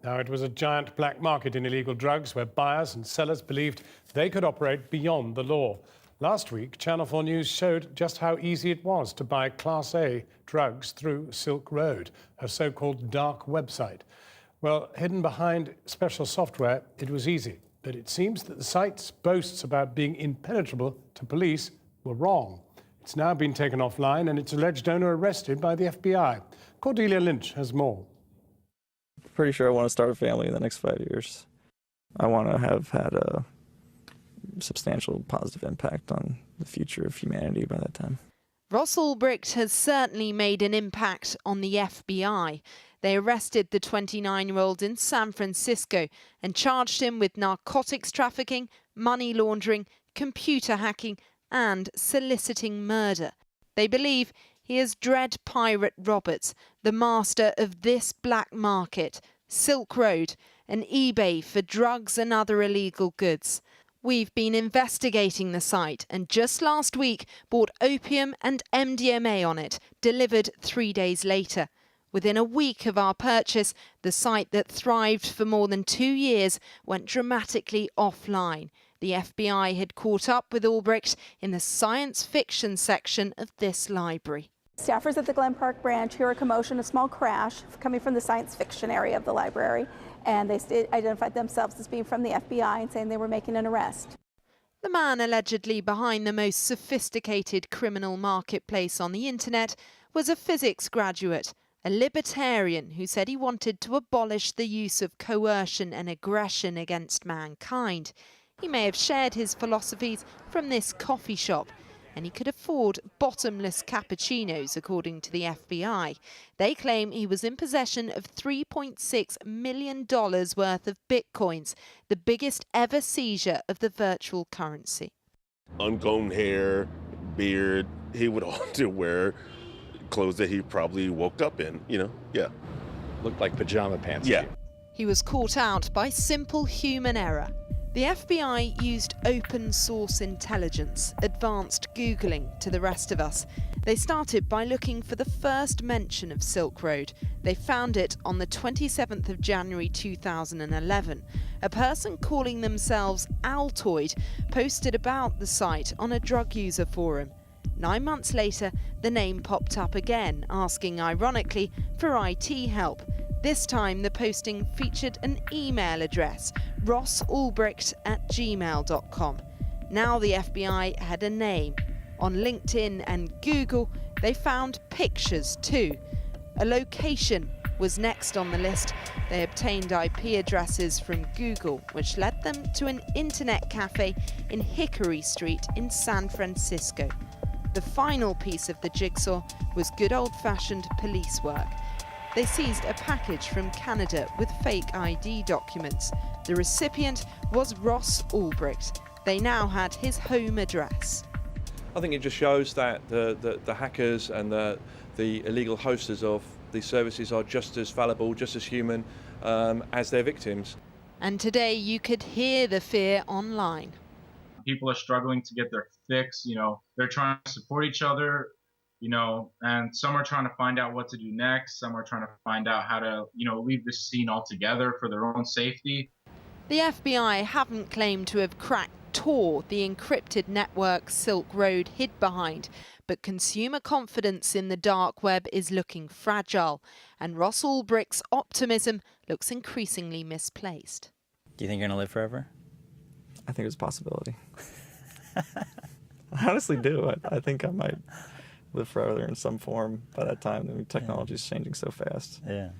Now, it was a giant black market in illegal drugs where buyers and sellers believed they could operate beyond the law. Last week, Channel 4 News showed just how easy it was to buy Class A drugs through Silk Road, a so-called dark website. Well, hidden behind special software, it was easy. But it seems that the site's boasts about being impenetrable to police were wrong. It's now been taken offline and its alleged owner arrested by the FBI. Cordelia Lynch has more. Pretty sure I want to start a family in the next 5 years. I want to have had a substantial positive impact on the future of humanity by that time. Ross Ulbricht has certainly made an impact on the FBI. They arrested the 29-year-old in San Francisco and charged him with narcotics trafficking, money laundering, computer hacking and soliciting murder. They believe he is Dread Pirate Roberts, the master of this black market, Silk Road, and eBay for drugs and other illegal goods. We've been investigating the site and just last week bought opium and MDMA on it, delivered 3 days later. Within a week of our purchase, the site that thrived for more than 2 years went dramatically offline. The FBI had caught up with Ulbricht in the science fiction section of this library. Staffers at the Glen Park branch hear a commotion, a small crash coming from the science fiction area of the library, and they identified themselves as being from the FBI and saying they were making an arrest. The man allegedly behind the most sophisticated criminal marketplace on the internet was a physics graduate, a libertarian who said he wanted to abolish the use of coercion and aggression against mankind. He may have shared his philosophies from this coffee shop, and he could afford bottomless cappuccinos, according to the FBI. They claim he was in possession of $3.6 million worth of bitcoins, the biggest ever seizure of the virtual currency. Uncombed hair, beard, he would often wear clothes that he probably woke up in, yeah. Looked like pajama pants. Yeah. He was caught out by simple human error. The FBI used open source intelligence, advanced Googling to the rest of us. They started by looking for the first mention of Silk Road. They found it on the 27th of January 2011. A person calling themselves Altoid posted about the site on a drug user forum. 9 months later, the name popped up again, asking ironically for IT help. This time the posting featured an email address, rossulbricht@gmail.com. Now the FBI had a name. On LinkedIn and Google, they found pictures too. A location was next on the list. They obtained IP addresses from Google, which led them to an internet cafe in Hickory Street in San Francisco. The final piece of the jigsaw was good old-fashioned police work. They seized a package from Canada with fake ID documents. The recipient was Ross Ulbricht. They now had his home address. I think it just shows that the hackers and the illegal hosters of these services are just as fallible, just as human as their victims. And today you could hear the fear online. People are struggling to get their fix, they're trying to support each other, and some are trying to find out what to do next. Some are trying to find out how to, leave this scene altogether for their own safety. The FBI haven't claimed to have cracked Tor, the encrypted network Silk Road hid behind, but consumer confidence in the dark web is looking fragile, and Ross Ulbricht's optimism looks increasingly misplaced. Do you think you're going to live forever? I think it's a possibility. I honestly do. I think I might live forever in some form by that time. I mean, technology is changing so fast. Yeah.